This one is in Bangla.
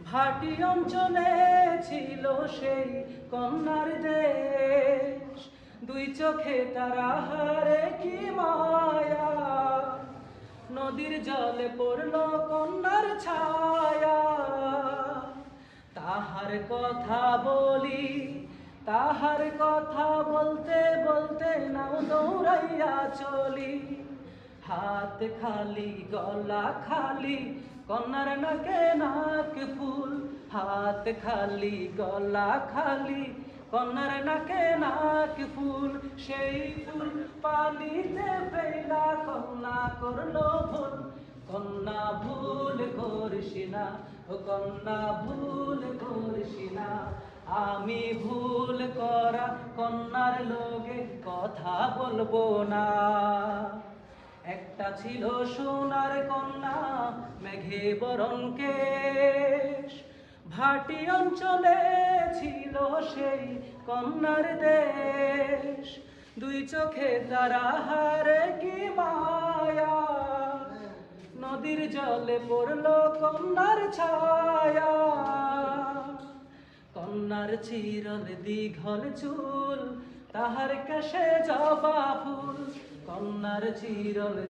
ভাটি অঞ্চলে ছিল সেই কন্যার দেশ, দুই চোখে তারা হারে কি মায়া, নদীর জলে পড়ল কন্যার ছায়া। তাহার কথা বলি, তাহার কথা বলতে বলতে নাও দৌড়াইয়া চলি। হাত খালি গলা খালি কন্যার নাকে নাক ফুল, হাত খালি গলা খালি কন্যার নাকে নাক ফুল। সেই ফুল পানিতে ফেলা কন্যা করলো ভুল, কন্যা ভুল করিস না, ও কন্যা ভুল করিস না। আমি ভুল করা কন্যার লোকে কথা বলবো না। একটা ছিল সোনার কন্যা মেঘে বরণ কেশ, ভাটি অঞ্চলে ছিল সেই কন্যার দেশ, দুই চোখে তারা হারে কি মায়া, নদীর জলে পড়ল কন্যার ছায়া। কন্যার চিরল দীঘল চুল, তাহার কেশে জবা ফুল, কন্যার চিরল